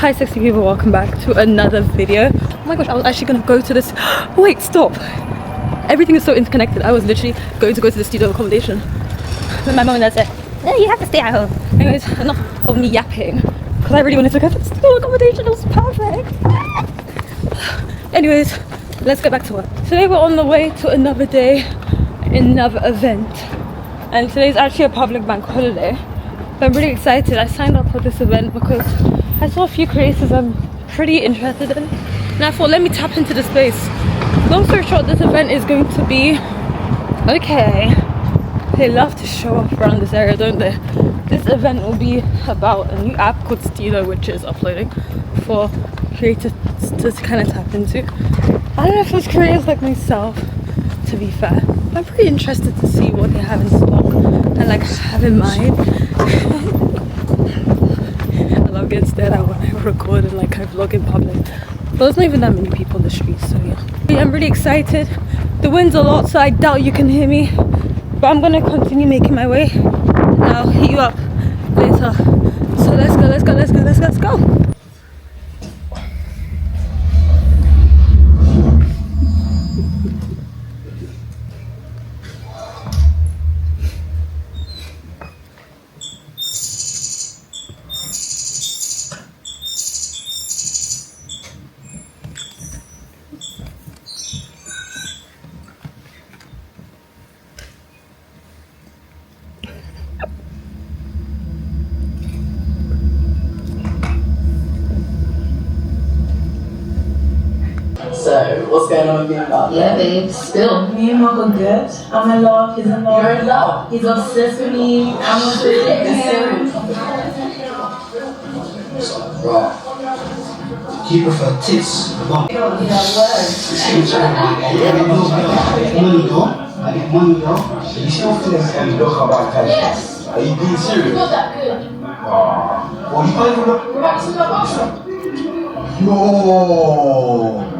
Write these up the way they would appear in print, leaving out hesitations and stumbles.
Hi sexy people, welcome back to another video. Oh my gosh, I was actually gonna go to this. Wait, stop. Everything is so interconnected. I was literally going to go to the studio accommodation. But my mom and dad said, no, you have to stay at home. Anyways, enough of me yapping. Because I really wanted to go to the studio accommodation. It was perfect. Anyways, let's get back to work. Today we're on the way to another day, another event. And today's actually a public bank holiday. But I'm really excited. I signed up for this event because I saw a few creators I'm pretty interested in. And I thought, let me tap into the space. Long story short, this event is going to be... Okay. They love to show off around this area, don't they? This event will be about a new app called Stilo, which is uploading for creators to kind of tap into. I don't know if it's creators like myself, to be fair. I'm pretty interested to see what they have in stock and like have in mind. I love getting stared at when I record and like I vlog in public. But there's not even that many people in the streets, so yeah. I'm really excited. The wind's a lot, so I doubt you can hear me. But I'm gonna continue making my way and I'll hit you up later. So let's go. So, what's going on with you and Mark? Yeah, babe, still. Me and Mark are good. I'm in love, he's in love. You're in love? He's obsessed with me. I'm obsessed with him. Right. Do you prefer tits? Mum. Yeah, word. Money, girl. I get money, girl. You still feeling and you don't come back, can you? Yes. Are you being serious? Not that good. Well, you can't even look. We're back to my bathroom. No.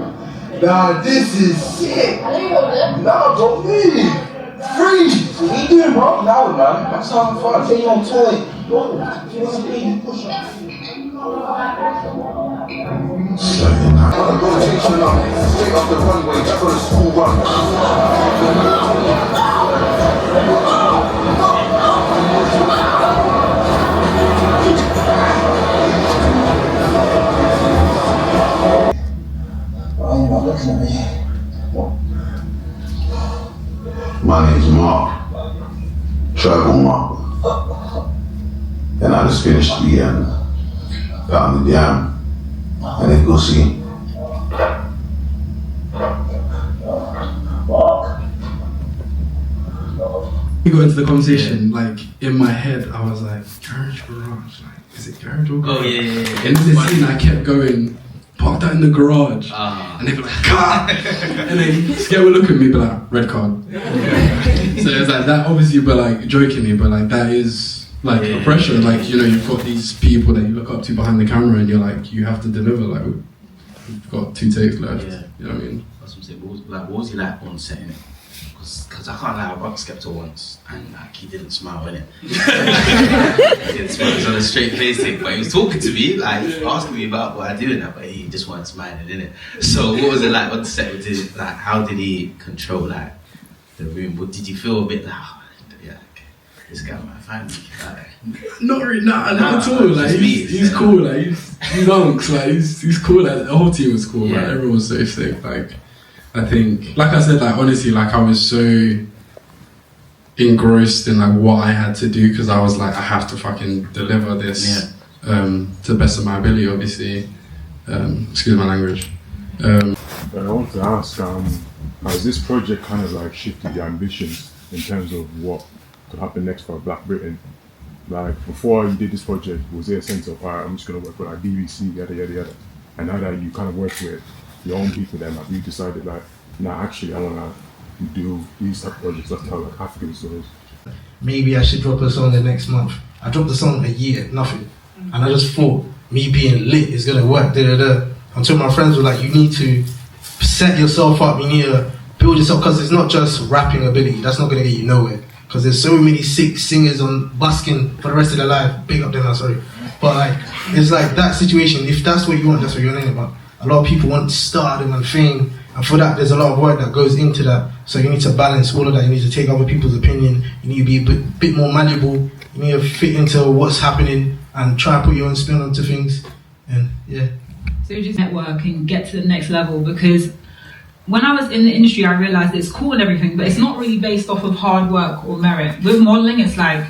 Nah, this is sick. I know you hold it. Nah, don't leave. Freeze. What are you doing, bro? Now, man. That's having fun. Take your toy. Yo, if you want to play, just push up. Straight off the runway, back on the school run. Why are you not looking at me? What? My name's Mark. Travel Mark. And I just finished the found the dam. And then go see. We got into the conversation, like in my head, I was like, garage, like, is it garage or garage? Oh yeah. And in this scene, I kept going, park that in the garage. And they'd be like, car! And then Scare would look at me, be like, red card. So it's like that, obviously, but like jokingly, but like that is like a pressure. Like, you know, you've got these people that you look up to behind the camera and you're like, you have to deliver. Like, we've got 2 takes left. Yeah. You know what I mean? That's what I'm saying. What was he like on set, innit? Because I can't lie, I bumped Skepta once and like he didn't smile, innit? He didn't smile, he was on a straight face thing, but he was talking to me, like asking me about what I do and that, but he just wasn't smiling, innit? So what was it like on the set? Like, how did he control like the room? What did you feel a bit like, oh, yeah, okay, this guy might find me? Like, Not really, not at all. Like just he's cool. Like he's unks. Like he's cool. Like the whole team was cool. Yeah. Like everyone was so sick. Like I think, like I said, like honestly, like I was so engrossed in like what I had to do because I was like, I have to fucking deliver this to the best of my ability. Obviously, excuse my language. I want to ask, has this project kind of like shifted your ambitions in terms of what could happen next for Black Britain? Like before you did this project, was there a sense of, alright, I'm just gonna work with like BBC, yada yada yada, and now that you kind of work with your own people, then like you decided like, nah, actually I wanna do these type of projects that tell like African stories. Maybe I should drop a song the next month. I dropped the song a year, nothing, and I just thought me being lit is gonna work. Until my friends were like, you need to set yourself up. You need to build yourself because it's not just rapping ability. That's not gonna get you nowhere. Because there's so many sick singers on busking for the rest of their life. Big up them, I'm sorry. But like, it's like that situation. If that's what you want, that's what you're in. But a lot of people want stardom and fame, and for that, there's a lot of work that goes into that. So you need to balance all of that. You need to take other people's opinion. You need to be a bit more malleable. You need to fit into what's happening and try and put your own spin onto things. And yeah. So just network and get to the next level, because when I was in the industry, I realized it's cool and everything, but it's not really based off of hard work or merit. With modeling, it's like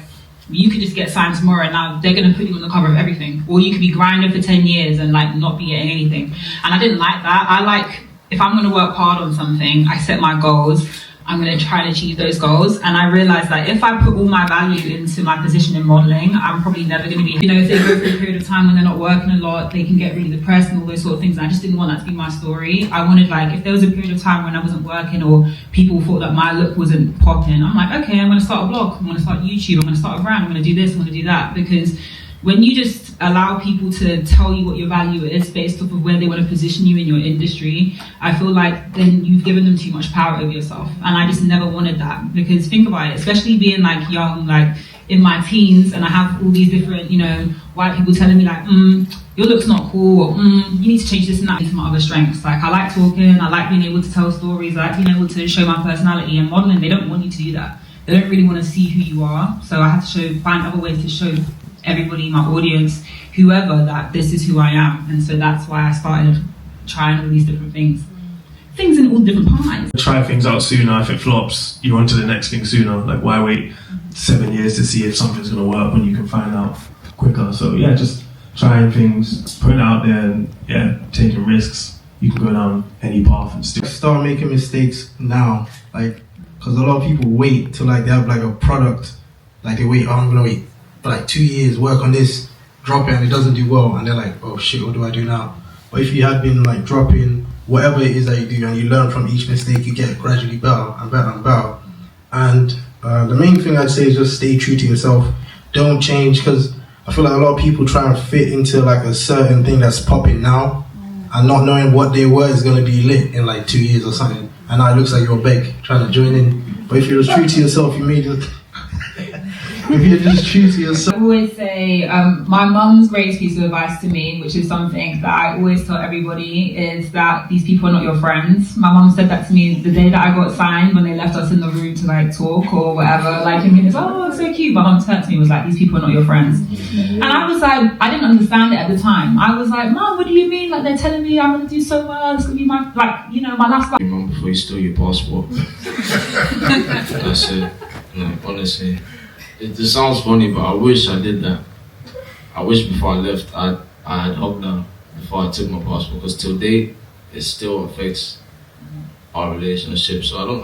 you could just get signed tomorrow and now they're going to put you on the cover of everything. Or you could be grinding for 10 years and like not be getting anything. And I didn't like that. I like, if I'm going to work hard on something, I set my goals, I'm going to try and achieve those goals. And I realized that if I put all my value into my position in modeling, I'm probably never going to be, if they go through a period of time when they're not working a lot, they can get really depressed and all those sort of things. And I just didn't want that to be my story. I wanted, like, if there was a period of time when I wasn't working or people thought that my look wasn't popping, I'm like, okay, I'm going to start a blog, I'm going to start YouTube, I'm going to start a brand, I'm going to do this, I'm going to do that. Because when you just allow people to tell you what your value is based off of where they want to position you in your industry, I feel like then you've given them too much power over yourself. And I just never wanted that, because think about it, especially being like young, like in my teens, and I have all these different, white people telling me like, your look's not cool, or you need to change this and that into my other strengths. Like, I like talking, I like being able to tell stories, I like being able to show my personality. And modeling, they don't want you to do that. They don't really want to see who you are. So I have to find other ways to show everybody, my audience, whoever, that this is who I am. And so that's why I started trying all these different things in all different pies. Try things out sooner. If it flops, you're on to the next thing sooner. Like, why wait 7 years to see if something's going to work when you can find out quicker? So yeah, just trying things, putting it out there, and taking risks. You can go down any path and still start making mistakes now, like, because a lot of people wait till like they have like a product, like they wait, I'm gonna wait for like 2 years, work on this, drop it, and it doesn't do well, and they're like, oh shit, what do I do now? But if you had been like dropping whatever it is that you do, and you learn from each mistake, you get gradually better and better and better. And the main thing I'd say is just stay true to yourself. Don't change, because I feel like a lot of people try and fit into like a certain thing that's popping now, and not knowing what they were is going to be lit in like 2 years or something. And now it looks like you're big trying to join in. But if you're just true to yourself, you made it. If you're just true to yourself. I always say, my mum's greatest piece of advice to me, which is something that I always tell everybody, is that these people are not your friends. My mum said that to me the day that I got signed, when they left us in the room to like talk or whatever. Like, and it's, oh, it's so cute. But mum turned to me and was like, these people are not your friends. And I was like, I didn't understand it at the time. I was like, Mum, what do you mean? Like, they're telling me I'm going to do so well. It's going to be my, like, my last life. Mum, before you steal your passport. That's it. No, honestly. It sounds funny, but I wish I did that. I wish before I left, I had hugged her before I took my passport, because till date, it still affects our relationship. So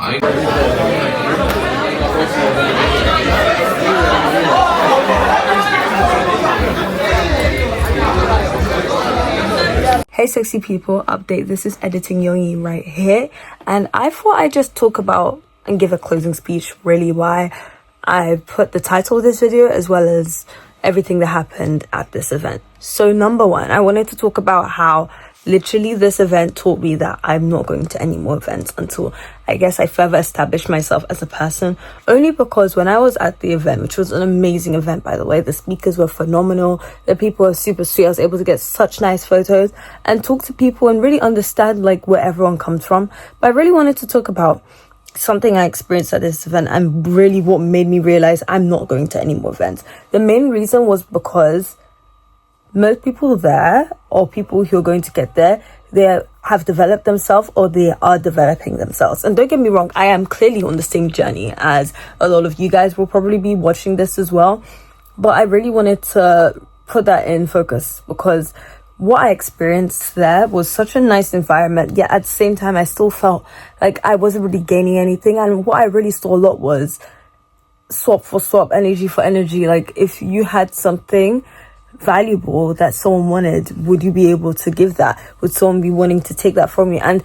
Hey sexy people, update, this is Editing Yoyi right here, and I thought I'd just talk about and give a closing speech really why I put the title of this video as well as everything that happened at this event. So number one, I wanted to talk about how literally this event taught me that I'm not going to any more events until I guess I further established myself as a person. Only because when I was at the event, which was an amazing event by the way, the speakers were phenomenal, the people were super sweet, I was able to get such nice photos and talk to people and really understand like where everyone comes from. But I really wanted to talk about something I experienced at this event and really what made me realize I'm not going to any more events. The main reason was because most people there, or people who are going to get there, they have developed themselves or they are developing themselves. And don't get me wrong, I am clearly on the same journey as a lot of you guys will probably be watching this as well. But I really wanted to put that in focus because what I experienced there was such a nice environment, yet at the same time I still felt like I wasn't really gaining anything. And what I really saw a lot was swap for swap, energy for energy. Like, if you had something valuable that someone wanted, would you be able to give that? Would someone be wanting to take that from you? And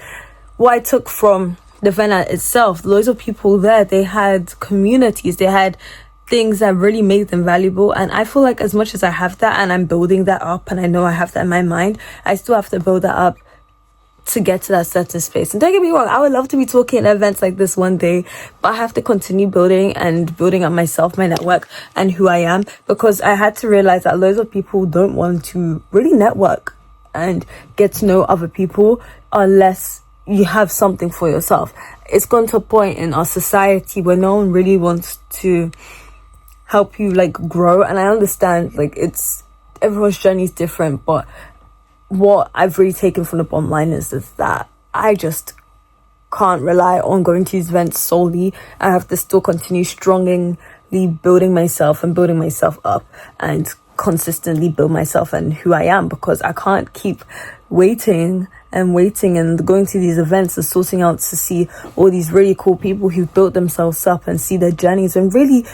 what I took from the event itself, loads of people there, they had communities, they had things that really made them valuable. And I feel like as much as I have that and I'm building that up and I know I have that in my mind, I still have to build that up to get to that certain space. And don't get me wrong, I would love to be talking at events like this one day, but I have to continue building up myself, my network, and who I am, because I had to realize that loads of people don't want to really network and get to know other people unless you have something for yourself. It's gone to a point in our society where no one really wants to help you like grow, and I understand like everyone's journey is different, but what I've really taken from the bottom line is that I just can't rely on going to these events solely. I have to still continue strongly building myself up and consistently build myself and who I am, because I can't keep waiting and going to these events and sorting out to see all these really cool people who built themselves up and see their journeys, and really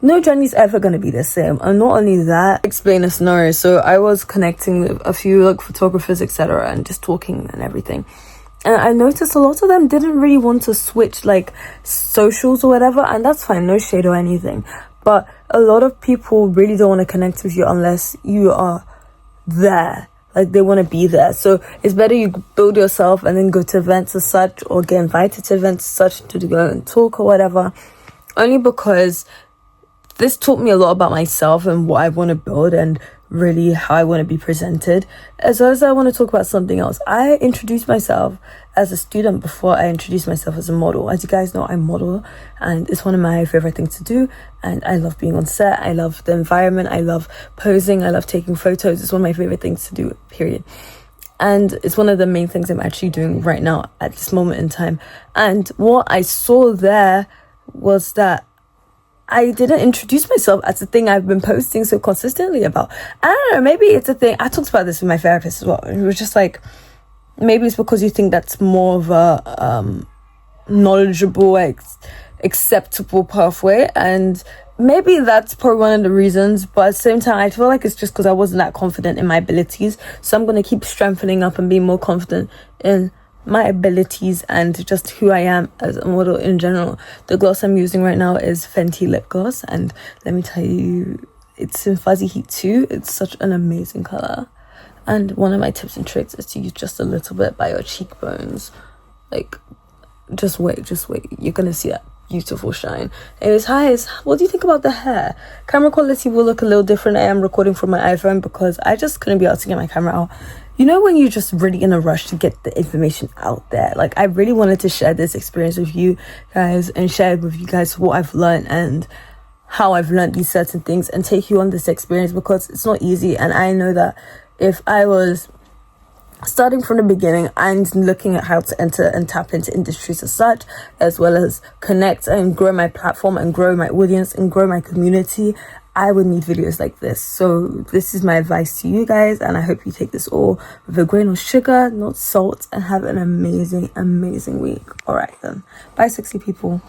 no journey is ever going to be the same. And not only that, explain a scenario. So I was connecting with a few like photographers, etc., and just talking and everything, and I noticed a lot of them didn't really want to switch like socials or whatever, and that's fine, no shade or anything, but a lot of people really don't want to connect with you unless you are there. Like, they want to be there. So it's better you build yourself and then go to events as such, or get invited to events as such to go and talk or whatever. Only because this taught me a lot about myself and what I want to build and really how I want to be presented, as well as I want to talk about something else. I introduced myself as a student before I introduced myself as a model. As you guys know, I model, and it's one of my favorite things to do, and I love being on set. I love the environment. I love posing. I love taking photos. It's one of my favorite things to do, period. And it's one of the main things I'm actually doing right now at this moment in time. And what I saw there was that I didn't introduce myself as a thing I've been posting so consistently about. I don't know, maybe it's a thing. I talked about this with my therapist as well. It was just like, maybe it's because you think that's more of a knowledgeable, acceptable pathway. And maybe that's probably one of the reasons. But at the same time, I feel like it's just because I wasn't that confident in my abilities. So I'm going to keep strengthening up and being more confident in my abilities and just who I am as a model in general. The gloss I'm using right now is Fenty lip gloss, and let me tell you, it's in Fuzzy Heat 2. It's such an amazing color, and one of my tips and tricks is to use just a little bit by your cheekbones. Like, just wait, you're gonna see that beautiful shine. Anyways, guys, what do you think about the hair? Camera quality will look a little different. I am recording from my iPhone because I just couldn't be able to get my camera out. You know, when you're just really in a rush to get the information out there. Like, I really wanted to share this experience with you guys and share with you guys what I've learned and how I've learned these certain things, and take you on this experience, because it's not easy. And I know that if I was starting from the beginning and looking at how to enter and tap into industries as such, as well as connect and grow my platform and grow my audience and grow my community, I would need videos like this. So this is my advice to you guys, and I hope you take this all with a grain of sugar, not salt, and have an amazing week. All right then, bye sexy people.